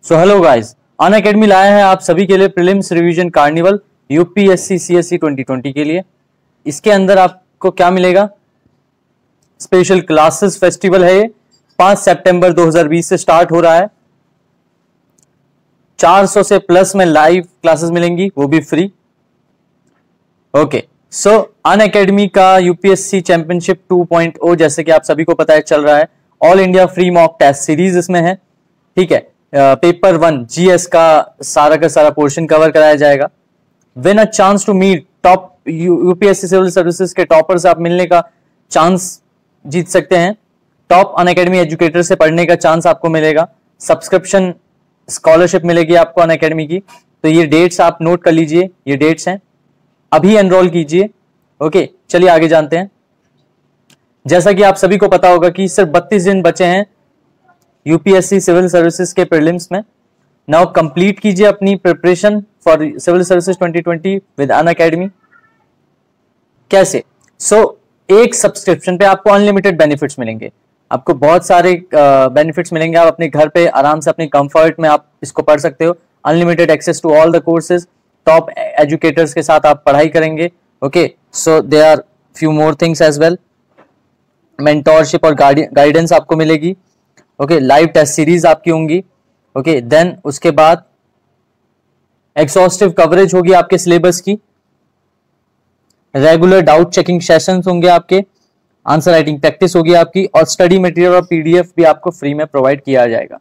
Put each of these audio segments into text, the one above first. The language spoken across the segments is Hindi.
सो हेलो गाइस, अनअकैडमी लाया है आप सभी के लिए prelims revision carnival UPSC CSC 2020 के लिए। इसके अंदर आपको क्या मिलेगा? स्पेशल क्लासेस फेस्टिवल है ये। 5 सितंबर 2020 से स्टार्ट हो रहा है। 400 से प्लस में लाइव क्लासेस मिलेंगी, वो भी फ्री। ओके, सो अनअकैडमी का यूपीएससी चैंपियनशिप 2.0 जैसे कि आप सभी को पता है चल रहा है। All India free mock test series इसमें है, ठीक है। पेपर 1 जीएस का सारा पोर्शन कवर कराया जाएगा। Win a chance to meet top UPSC civil services के टॉपर से आप मिलने का चांस जीत सकते हैं। टॉप अनअकैडमी एजुकेटर से पढ़ने का चांस आपको मिलेगा। सब्सक्रिप्शन स्कॉलरशिप मिलेगी आपको अनअकैडमी की। तो ये डेट्स आप नोट कर लीजिए, ये डेट्स हैं, अभी एनरोल कीजिए। ओके, चलिए आगे जानते हैं। जैसा कि आप सभी को पता होगा कि सिर्फ 32 दिन बचे हैं यूपीएससी सिविल सर्विसेज के प्रीलिम्स में। नाउ कंप्लीट कीजिए अपनी preparation for civil services 2020 with Unacademy. कैसे? एक सब्सक्रिप्शन पे आपको अनलिमिटेड बेनिफिट्स मिलेंगे। आपको बहुत सारे बेनिफिट्स मिलेंगे। आप अपने घर पे आराम से अपने कंफर्ट में आप इसको पढ़ सकते हो। Unlimited access to all the courses, top educators के साथ आप पढ़ाई करेंगे। Okay, so there are few more things as well. Mentorship और गाइडेंस आपको मिलेगी। ओके, लाइव टेस्ट सीरीज आपकी होंगी। ओके, देन उसके बाद एक्सॉस्टिव कवरेज होगी आपके सिलेबस की। रेगुलर डाउट चेकिंग सेशंस होंगे आपके। आंसर राइटिंग प्रैक्टिस होगी आपकी और स्टडी मटेरियल और पीडीएफ भी आपको फ्री में प्रोवाइड किया जाएगा।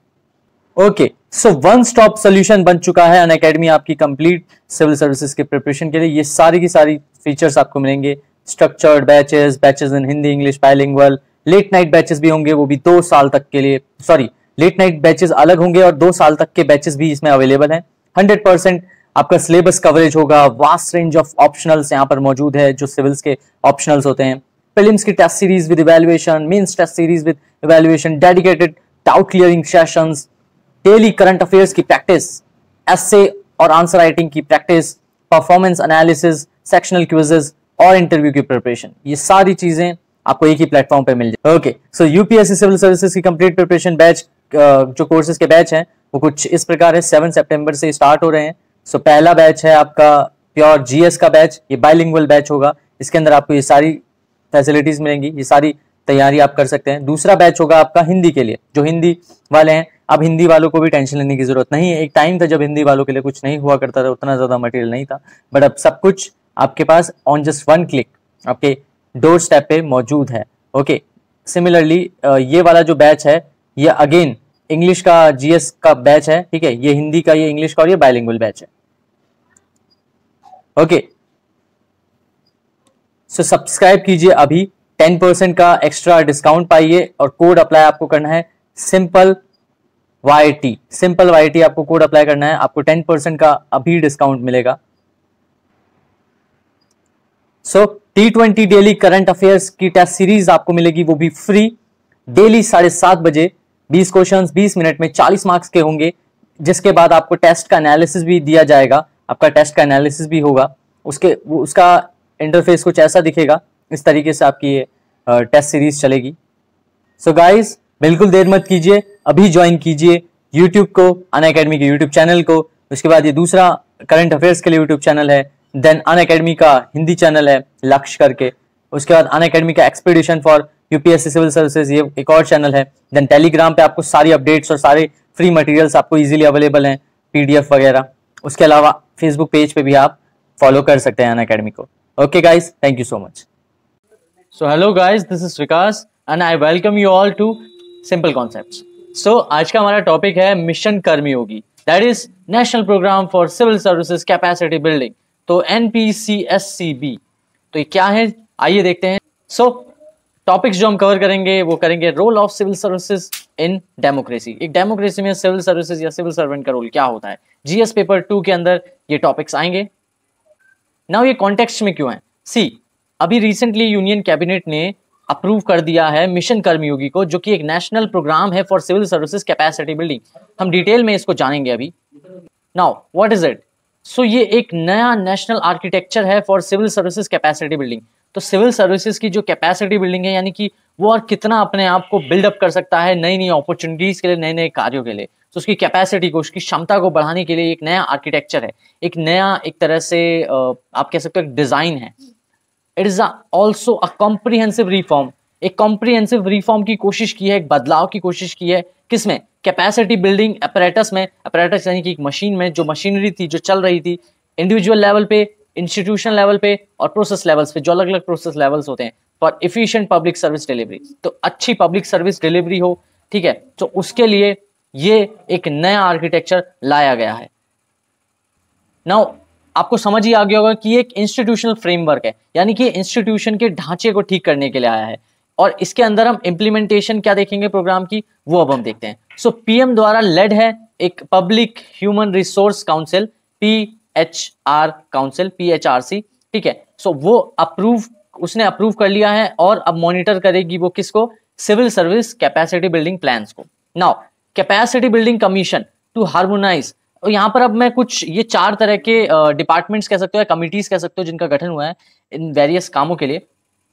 Okay, so one stop solution बन चुका है अनअकैडमी आपकी कंप्लीट सिविल सर्विसेज के प्रिपरेशन के लिए। ये सारी की सारी फीचर्स आपको मिलेंगे। Structured batches in Hindi English bilingual, late night batches भी होंगे, वो भी 2 साल तक के लिए। लेट नाइट बैचेस अलग होंगे और 2 साल तक के बैचेस भी इसमें अवेलेबल हैं। 100% आपका सिलेबस कवरेज होगा। वास्ट रेंज ऑफ ऑप्शनल्स यहाँ पर मौजूद है, जो सिविल्स के ऑप्शनल्स होते हैं। प्रीलिम्स की test series with evaluation, mains test series with evaluation, dedicated doubt clearing sessions, daily current affairs की प्रैक्टिस, एसे और आंसर राइटिंग की practice, performance analysis, sectional quizzes और इंटरव्यू की प्रिपरेशन। ये सारी चीजें आपको एक ही प्लेटफॉर्म पे मिल जाए। ओके, सो यूपीएससी सिविल सर्विसेज की कंप्लीट प्रिपरेशन बैच, जो कोर्सेज के बैच हैं वो कुछ इस प्रकार है। 7 सितंबर से स्टार्ट हो रहे हैं। पहला बैच है आपका प्योर जीएस का बैच, ये बाइलिंगुअल बैच होगा। इसके अंदर आपको ये सारी फैसिलिटीज मिलेंगी, ये सारी तैयारी आप कर सकते हैं। दूसरा बैच होगा आपका हिंदी के लिए, जो हिंदी वाले हैं। अब हिंदी वालों को भी टेंशन लेने की जरूरत नहीं है। एक टाइम था जब हिंदी वालों के लिए कुछ नहीं हुआ करता था, उतना ज्यादा मटेरियल नहीं था, बट अब सब कुछ आपके पास ऑन जस्ट 1 क्लिक आपके डोर स्टेप पे मौजूद है। ओके, सिमिलरली ये वाला जो बैच है ये अगेन इंग्लिश का जीएस का बैच है, ठीक है। ये हिंदी का, ये इंग्लिश का और ये बाइलिंगुअल बैच है। ओके, सो सब्सक्राइब कीजिए अभी। 10% का एक्स्ट्रा डिस्काउंट पाइए और कोड अप्लाई आपको करना है सिंपल YT आपको कोड अप्लाई करना है। आपको 10% का अभी डिस्काउंट मिलेगा। T20 डेली करंट अफेयर्स की टेस्ट सीरीज आपको मिलेगी, वो भी फ्री। डेली 7:30 बजे 20 क्वेश्चंस 20 मिनट में 40 मार्क्स के होंगे, जिसके बाद आपको टेस्ट का एनालिसिस भी दिया जाएगा। आपका टेस्ट का एनालिसिस भी होगा। उसका इंटरफेस कुछ ऐसा दिखेगा। इस तरीके से आपकी ये टेस्ट सीरीज चलेगी। सो गाइस, बिल्कुल देर मत कीजिए, अभी ज्वाइन कीजिए यूट्यूब को, अनअकैडमी के यूट्यूब चैनल को। उसके बाद ये दूसरा करंट अफेयर्स के लिए यूट्यूब चैनल है। देन अनअकैडमी का हिंदी चैनल है लक्ष्य करके। उसके बाद अनअकैडमी का expedition for UPSC civil services, ये एक और चैनल है। देन टेलीग्राम पे आपको सारी अपडेट्स और सारे फ्री मटेरियल्स आपको इजीली अवेलेबल हैं, पीडीएफ वगैरह। उसके अलावा फेसबुक पेज पे भी आप फॉलो कर सकते हैं अनअकैडमी को। Okay guys, thank you so much. So hello guys, this is Vikas and I welcome you all to simple concepts. आज का हमारा टॉपिक है mission Karmayogi, that is national programme for civil services capacity building, तो NPCSCB। तो ये क्या है, आइए देखते हैं। टॉपिक्स जो हम कवर करेंगे वो करेंगे role of civil services in democracy. एक डेमोक्रेसी में सिविल सर्विसेज या सिविल सर्वेंट का रोल क्या होता है। जीएस पेपर 2 के अंदर ये टॉपिक्स आएंगे। नाउ ये कॉन्टेक्स्ट में क्यों है? अभी रिसेंटली यूनियन कैबिनेट ने अप्रूव कर दिया है मिशन कर्मयोगी को, जो कि एक नेशनल प्रोग्राम है for civil services capacity building. हम डिटेल में इसको जानेंगे अभी। Now what is it? ये एक नया नेशनल आर्किटेक्चर है for civil services capacity building. तो सिविल सर्विसेज की जो कैपेसिटी बिल्डिंग है, यानी कि वो और कितना अपने आप को बिल्डअप कर सकता है नई नई अपॉर्चुनिटीज के लिए, नए नए कार्यों के लिए, तो उसकी कैपेसिटी को, उसकी क्षमता को बढ़ाने के लिए एक नया आर्किटेक्चर है, एक नया एक तरह से आप कह सकते हो डिजाइन है। It is also a comprehensive reform, एक कॉम्प्रिहेंसिव रिफॉर्म की कोशिश की है, एक बदलाव की कोशिश की है, किसमें? कैपेसिटी बिल्डिंग अपैरेटस में। अपैरेटस यानी कि एक मशीन में, जो मशीनरी थी जो चल रही थी इंडिविजुअल लेवल पे, इंस्टीट्यूशन लेवल पे और प्रोसेस लेवल्स पे, जो अलग अलग प्रोसेस लेवल्स होते हैं for efficient public service delivery. तो अच्छी पब्लिक सर्विस डिलीवरी हो, ठीक है, तो उसके लिए ये एक नया आर्किटेक्चर लाया गया है। नाउ आपको समझ ही आ गया होगा कि एक इंस्टीट्यूशनल फ्रेमवर्क है, यानी कि इंस्टीट्यूशन के ढांचे को ठीक करने के लिए आया है, और इसके अंदर हम इंप्लीमेंटेशन क्या देखेंगे प्रोग्राम की, वो अब हम देखते हैं। सो पीएम द्वारा लेड है एक public human resource council, PHR council, PHRC, ठीक है। सो वो उसने अप्रूव कर लिया है और अब मॉनिटर करेगी वो किसको? Civil service capacity building plans को। Now capacity building commission to harmonize, और यहाँ पर अब मैं कुछ ये 4 तरह के डिपार्टमेंट्स कह सकते हो या कमिटीज कह सकते हो जिनका गठन हुआ है इन वेरियस कामों के लिए।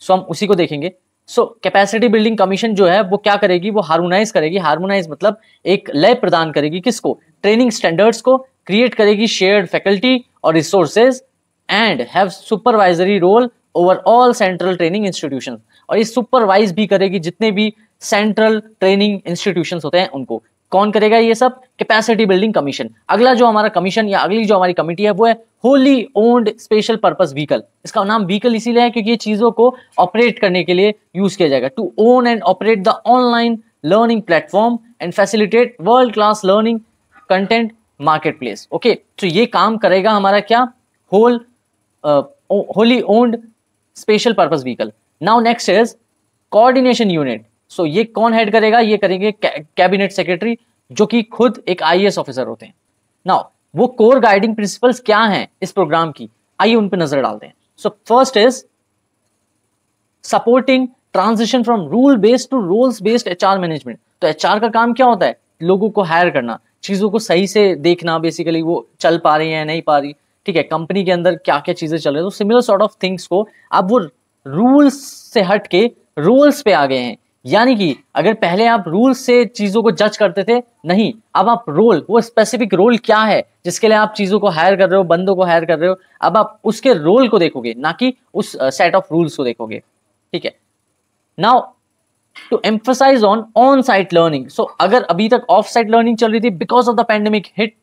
सो हम उसी को देखेंगे। सो कैपेसिटी बिल्डिंग कमीशन जो है वो क्या करेगी? वो हार्मोनाइज करेगी। हार्मोनाइज मतलब एक लय प्रदान करेगी किसको? ट्रेनिंग स्टैंडर्ड्स को, क्रिएट करेगी शेयर्ड फैकल्टी और resources and have supervisory roll over all central training institution, और ये सुपरवाइज भी करेगी जितने भी सेंट्रल ट्रेनिंग इंस्टीट्यूशंस होते हैं उनको। कौन करेगा ये सब? Capacity building commission. अगला जो हमारा कमीशन या अगली जो हमारी कमिटी है वो है Holi owned special purpose vehicle. इसका नाम व्हीकल इसीलिए है क्योंकि ये चीजों को ऑपरेट करने के लिए यूज किया जाएगा। To own and operate the online learning platform and facilitate world class learning content marketplace. Okay, तो ये काम करेगा हमारा क्या? Wholly owned special purpose vehicle. Now next is coordination unit. So ये कौन हेड करेगा? ये करेंगे कैबिनेट सेक्रेटरी, जो कि खुद एक IAS ऑफिसर होते हैं। नाउ वो कोर गाइडिंग प्रिंसिपल्स क्या हैं इस प्रोग्राम की, आइए उन पर नजर डालते हैं। So first is supporting transition from rule based to roles based HR management. तो HR का काम क्या होता है? लोगों को हायर करना, चीजों को सही से देखना, बेसिकली वो चल पा रही है नहीं पा रही, ठीक है, कंपनी के अंदर क्या क्या चीजें चल रही है। तो सिमिलर सॉर्ट ऑफ थिंग्स को अब वो रूल्स से हट के रोल्स पे आ गए हैं। यानी कि अगर पहले आप रूल्स से चीजों को जज करते थे, नहीं, अब आप रोल, वो स्पेसिफिक रोल क्या है जिसके लिए आप चीजों को हायर कर रहे हो, बंदों को हायर कर रहे हो, अब आप उसके रोल को देखोगे, ना कि उस सेट ऑफ रूल्स को देखोगे, ठीक है। Now to emphasize on site learning. So अगर अभी तक ऑफ साइट लर्निंग चल रही थी because of the pandemic hit,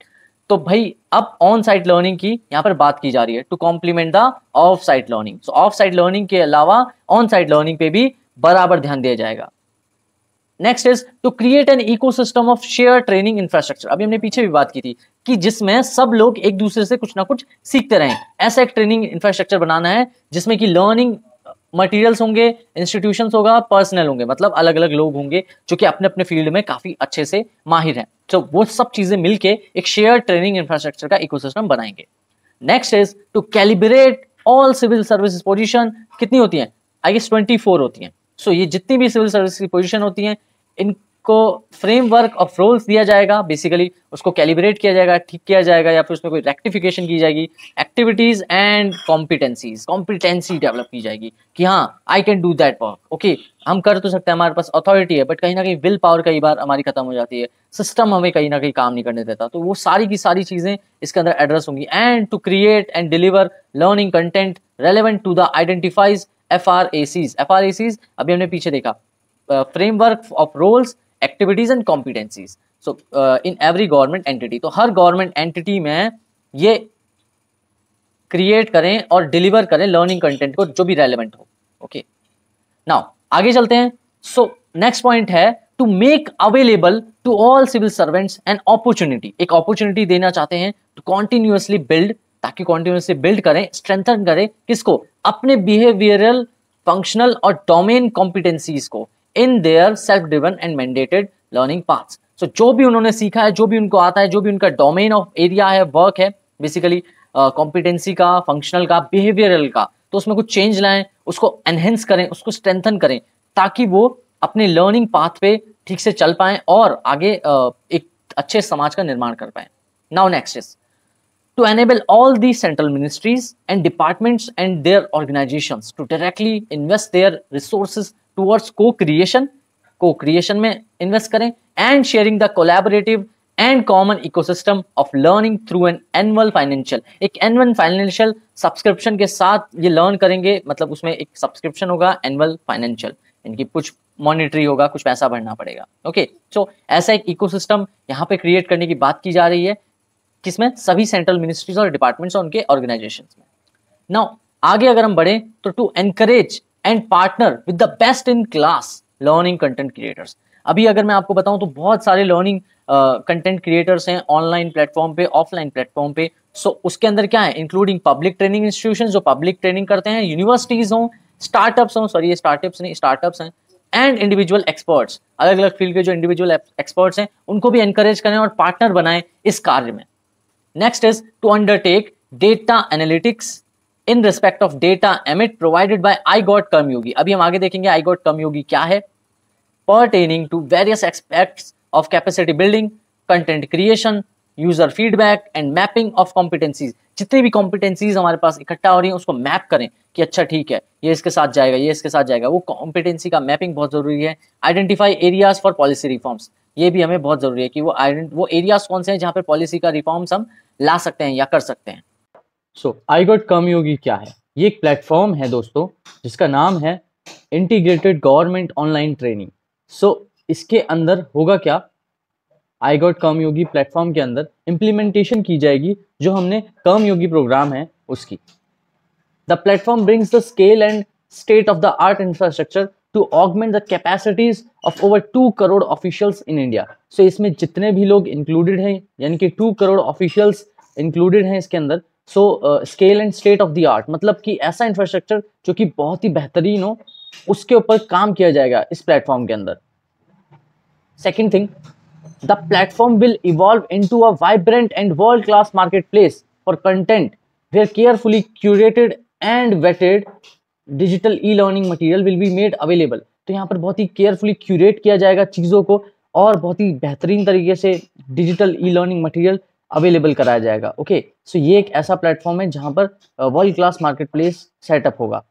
तो भाई अब ऑन साइट लर्निंग की यहां पर बात की जा रही है to complement the off site learning. So off site learning के अलावा ऑन साइट लर्निंग पे भी बराबर ध्यान दिया जाएगा। Next is to create an ecosystem of share training infrastructure. अभी हमने पीछे भी बात की थी कि जिसमें सब लोग एक दूसरे से कुछ ना कुछ सीखते रहें, ऐसा एक ट्रेनिंग इंफ्रास्ट्रक्चर बनाना है जिसमें कि लर्निंग मटेरियल्स होंगे, इंस्टीट्यूशंस होगा, पर्सनल होंगे, मतलब अलग अलग लोग होंगे जो कि अपने अपने फील्ड में काफी अच्छे से माहिर हैं। तो वो सब चीजें मिलके एक शेयर ट्रेनिंग इंफ्रास्ट्रक्चर का इकोसिस्टम बनाएंगे। Next is to calibrate all civil services position. कितनी होती हैं? आई गेस 24 होती हैं। सो ये जितनी भी सिविल सर्विस की पोजीशन होती हैं, इनको फ्रेमवर्क ऑफ रोल्स दिया जाएगा, बेसिकली उसको कैलिब्रेट किया जाएगा, ठीक किया जाएगा, या फिर उसमें कोई रेक्टिफिकेशन की जाएगी। Activities and competencies, competency develop की जाएगी कि हाँ I can do that work, okay, हम कर तो सकते हैं, हमारे पास अथॉरिटी है, बट कहीं ना कहीं विल पावर कई बार हमारी खत्म हो जाती है, सिस्टम हमें कहीं ना कहीं काम नहीं करने देता, तो वो सारी की सारी चीजें इसके अंदर एड्रेस होंगी। And to create and deliver learning content relevant to the identifies FRACs। FRACs अभी हमने पीछे देखा, framework of roles, activities and competencies. So in every government entity, तो हर गवर्नमेंट एंटिटी में ये क्रिएट करें और डिलीवर करें लर्निंग कंटेंट को जो भी रेलेवेंट हो। ओके, नाउ आगे चलते हैं। सो नेक्स्ट पॉइंट है to make available to all civil servants an opportunity. एक अपॉर्चुनिटी देना चाहते हैं टू कॉन्टिन्यूअसली बिल्ड, ताकि कॉन्टिन्यूअसली बिल्ड करें, स्ट्रेंथन करें किसको? अपने बिहेवियरल, फंक्शनल और डोमेन कॉम्पिटेंसीज को in their self driven and mandated learning paths. So जो भी उन्होंने सीखा है, जो भी उनको आता है, जो भी उनका डोमेन ऑफ एरिया है, वर्क है, बेसिकली कॉम्पिटेंसी का, फंक्शनल का, बिहेवियरल का, तो उसमें कुछ चेंज लाएं, उसको एनहेंस करें, उसको स्ट्रेंथन करें, ताकि वो अपने लर्निंग पाथ पे ठीक से चल पाएं और आगे एक अच्छे समाज का निर्माण कर पाएं। Now next is to enable all these central ministries and departments and their organizations to directly invest their resources towards co-creation में invest करें and sharing the collaborative and common ecosystem of learning through an annual financial, एक एनुअल फाइनेंशियल सब्सक्रिप्शन के साथ ये लर्न करेंगे, मतलब उसमें एक सब्सक्रिप्शन होगा एनुअल फाइनेंशियल, इनकी कुछ मॉनिटरी होगा, कुछ पैसा भरना पड़ेगा। ओके, सो ऐसा एक इकोसिस्टम यहाँ पे क्रिएट करने की बात की जा रही है, किसमें, सभी सेंट्रल मिनिस्ट्रीज और डिपार्टमेंट्स और उनके ऑर्गेनाइजेशंस में। नाउ आगे अगर हम बढ़े तो to encourage and partner with the best in class learning content creators. अभी अगर मैं आपको बताऊं तो बहुत सारे लर्निंग कंटेंट क्रिएटर्स हैं ऑनलाइन प्लेटफॉर्म पे, ऑफलाइन प्लेटफॉर्म पे। सो उसके अंदर क्या है, इंक्लूडिंग पब्लिक ट्रेनिंग इंस्टीट्यूशंस जो पब्लिक ट्रेनिंग करते हैं, यूनिवर्सिटीज हों, स्टार्टअप्स हों, सॉरी ये स्टार्टअप्स नहीं, स्टार्टअप्स हैं, एंड इंडिविजुअल एक्सपर्ट्स, अलग अलग फील्ड के जो इंडिविजुअल एक्सपर्ट्स हैं उनको भी एनकरेज करें और पार्टनर बनाएं इस कार्य में। Next is to undertake data analytics in respect of data emit provided by iGotComYogi। अभी हम आगे देखेंगे iGotComYogi क्या है। pertaining to various aspects of capacity building, content creation, user feedback and mapping of competencies। जितनी भी competencies हमारे पास इकट्ठा हो रही हैं उसको मैप करें कि अच्छा ठीक है ये इसके साथ जाएगा, ये इसके साथ जाएगा, वो competency का मैपिंग बहुत जरूरी है। Identify areas for policy reforms, ये भी हमें बहुत जरूरी है कि वो एरियाज कौन से हैं जहाँ पे पॉलिसी का रिफॉर्म्स हम ला सकते हैं या कर सकते हैं। सो iGotComYogi क्या है, ये एक प्लेटफॉर्म है दोस्तों जिसका नाम है इंटीग्रेटेड गवर्नमेंट ऑनलाइन ट्रेनिंग। सो इसके अंदर होगा क्या, iGotComYogi प्लेटफॉर्म के अंदर इम्प्लीमेंटेशन की जाएगी जो हमने कर्मयोगी प्रोग्राम है उसकी। The platform brings the scale and state of the art infrastructure to augment the capacities of over 2 crore officials in India. So इसमें जितने भी लोग इंक्लूडेड हैं, यानी कि 2 करोड़ ऑफिशियल्स इंक्लूडेड हैं इसके अंदर। So scale and state of the art मतलब कि ऐसा इंफ्रास्ट्रक्चर जो कि बहुत ही बेहतरीन हो, उसके ऊपर काम किया जाएगा इस प्लेटफॉर्म के अंदर। Second thing, the platform will evolve into a vibrant and world class market place for content where carefully curated and vetted digital e learning material will be made available. तो यहाँ पर बहुत ही केयरफुली क्यूरेट किया जाएगा चीज़ों को और बहुत ही बेहतरीन तरीके से digital e learning material available कराया जाएगा। ओके, सो ये एक ऐसा प्लेटफॉर्म है जहां पर world class market place setup होगा।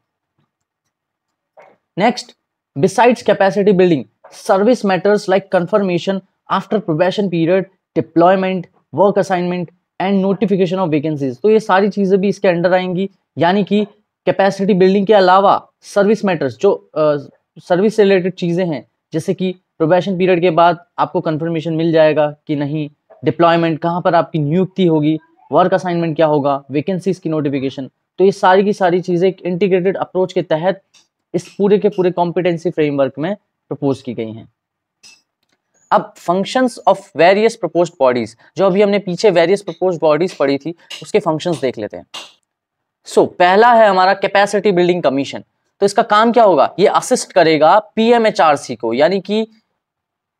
Next, besides capacity building, service matters like confirmation after probation period, deployment, work assignment and notification of vacancies. तो ये सारी चीजें भी इसके अंडर आएंगी, यानी कि कैपेसिटी बिल्डिंग के अलावा सर्विस मैटर्स जो सर्विस से रिलेटेड चीजें हैं, जैसे कि प्रोबेशन पीरियड के बाद आपको कंफर्मेशन मिल जाएगा कि नहीं, डिप्लॉयमेंट कहाँ पर आपकी नियुक्ति होगी, वर्क असाइनमेंट क्या होगा, वैकेंसीज की नोटिफिकेशन। तो ये सारी की सारी चीजें एक इंटीग्रेटेड अप्रोच के तहत इस पूरे के पूरे कॉम्पिटेंसी फ्रेमवर्क में प्रपोज की गई हैं। अब functions of various proposed bodies, जो अभी हमने पीछे वेरियस प्रपोज्ड बॉडीज पढ़ी थी उसके फंक्शंस देख लेते हैं। सो पहला है हमारा कैपेसिटी बिल्डिंग कमीशन। तो इसका काम क्या होगा, ये असिस्ट करेगा पीएमएचआरसी को, यानी कि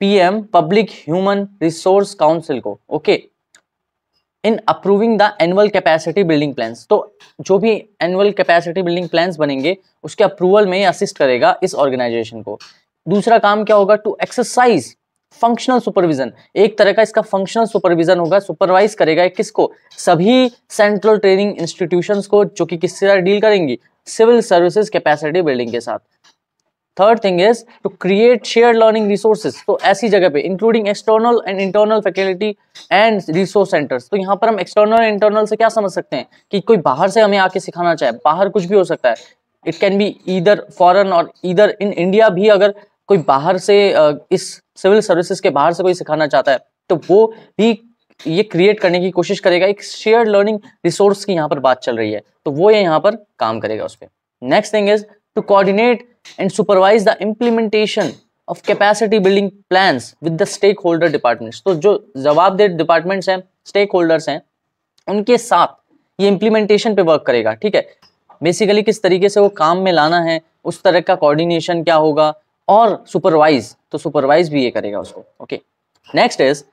PM public human resource council को, okay, in approving the annual capacity building plans. तो जो भी एनुअल कैपेसिटी बिल्डिंग प्लान्स बनेंगे उसके अप्रूवल में असिस्ट करेगा इस ऑर्गेनाइजेशन को। दूसरा काम क्या होगा, टू एक्सरसाइज फंक्शनल सुपरविजन, एक तरह का इसका फंक्शनल सुपरविजन होगा, सुपरवाइज करेगा किसको, सभी सेंट्रल ट्रेनिंग इंस्टीट्यूशंस को, जो कि किससे साथ डील करेंगी, सिविल सर्विसेज कैपेसिटी बिल्डिंग के साथ। Third thing is to create share learning resources. तो ऐसी जगह पे including external and internal faculty and resource centres. तो यहाँ पर हम एक्सटर्नल एंड इंटरनल से क्या समझ सकते हैं कि कोई बाहर से हमें आके सिखाना चाहे, बाहर कुछ भी हो सकता है, it can be either foreign और ईदर इन इंडिया भी। अगर कोई बाहर से इस सिविल सर्विसेज के बाहर से कोई सिखाना चाहता है तो वो भी ये क्रिएट करने की कोशिश करेगा। एक शेयर लर्निंग रिसोर्स की यहाँ पर बात चल रही है, तो वो ये यहाँ पर काम करेगा उस पर। Next thing is to coordinate and supervise the implementation of capacity building plans with the stakeholder departments। तो जो जवाबदेह डिपार्टमेंट्स हैं, स्टेक होल्डर्स हैं, उनके साथ ये इम्प्लीमेंटेशन पे वर्क करेगा। ठीक है, बेसिकली किस तरीके से वो काम में लाना है, उस तरह का कोऑर्डिनेशन क्या होगा, और सुपरवाइज, तो सुपरवाइज भी ये करेगा उसको। Okay, next is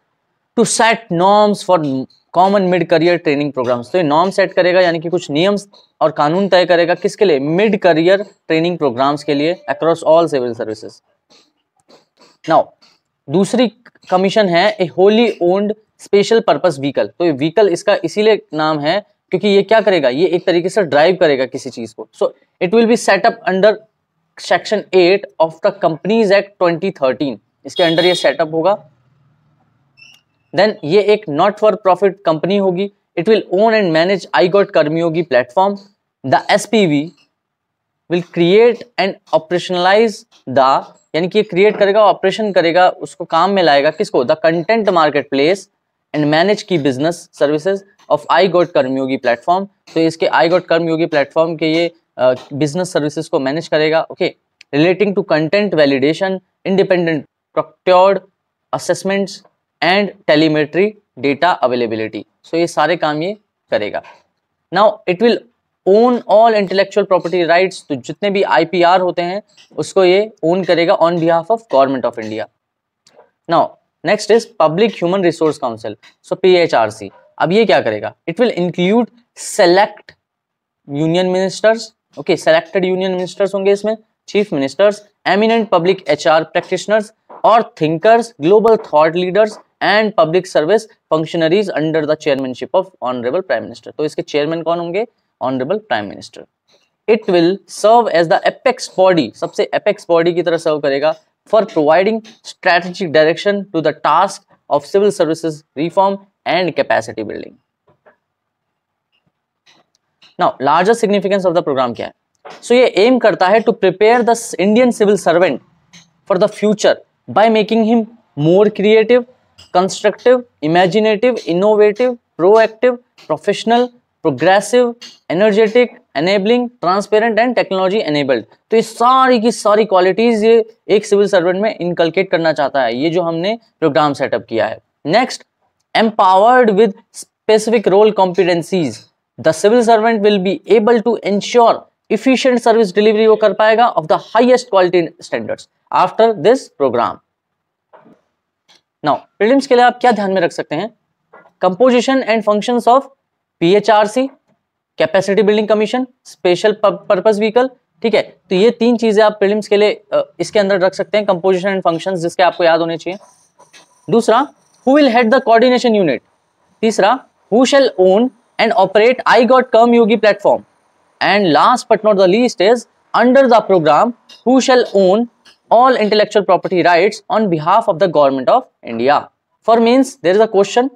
to set norms for common mid career training programmes. तो ये नॉर्म सेट करेगा, यानी कि कुछ नियम और कानून तय करेगा किसके लिए, मिड करियर ट्रेनिंग प्रोग्राम्स के लिए across all civil services. Now दूसरी कमीशन है a wholly owned special purpose vehicle. तो ये व्हीकल इसका इसीलिए नाम है क्योंकि ये क्या करेगा, ये एक तरीके से ड्राइव करेगा किसी चीज को। So it will be set up under section 8 of the companies act 2013। इसके अंडर ये सेटअप होगा। देन ये एक नॉट फॉर प्रॉफिट कंपनी होगी. It will own and manage iGOT Karmayogi platform. The SPV will create and operationalise the, यानी कि क्रिएट करेगा, ऑपरेशन करेगा, उसको काम में लाएगा किसको, the content marketplace and manage की business services of iGOT Karmayogi platform. तो इसके आई गॉट कर्मयोगी प्लेटफॉर्म के ये बिजनेस सर्विसेज को मैनेज करेगा. Okay, relating to content validation, independent procured assessments and telemetry data availability. So ये सारे काम ये करेगा. Now it will own all intellectual property rights. तो जितने भी आईपीआर होते हैं उसको ये ओन करेगा on behalf of government of India. Now next is public human resource council, so PHRC. अब ये क्या करेगा, it will include select union ministers. Okay, selected union ministers होंगे इसमें, chief ministers, eminent public HR practitioners और thinkers, global thought leaders and public service functionaries under the chairmanship of honourable prime minister. तो इसके चेयरमैन कौन होंगे, honourable prime minister. It will serve as the apex body, सबसे एपेक्स बॉडी की तरह सर्व करेगा for providing strategic direction to the task of civil services reform and capacity building. Now larger significance of the programme क्या है. सो ये एम करता है to prepare the Indian civil servant for the future by making him more creative, constructive, imaginative, innovative, proactive, professional, progressive, energetic, enabling, transparent and technology enabled. तो ये सारी की सारी क्वालिटीज ये एक सिविल सर्वेंट में इनकलकेट करना चाहता है, ये जो हमने प्रोग्राम सेटअप किया है. Next, empowered with specific role competencies, the civil servant will be able to ensure efficient service delivery वो कर पाएगा of the highest quality standards after this programme. Now prelims के लिए आप क्या ध्यान में रख सकते हैं, composition and functions of PHRC, capacity building commission, special purpose vehicle. ठीक है, तो ये तीन चीजें आप प्रीलिम्स के लिए इसके अंदर रख सकते हैं, कंपोजिशन एंड फंक्शंस, जिसके आपको याद होने चाहिए. दूसरा, who will head the coordination unit. तीसरा, who shall own and operate iGOT Karmayogi platform. And last but not the least is, under the program, who shall own all intellectual property rights on behalf of the government of India. For means there is a question,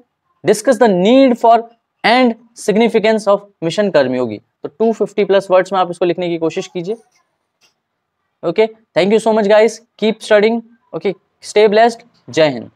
discuss the need for and significance of mission कर्मयोगी. तो 250 plus words में आप इसको लिखने की कोशिश कीजिए. Okay, thank you so much guys, keep studying. Okay, stay blessed. जय हिंद.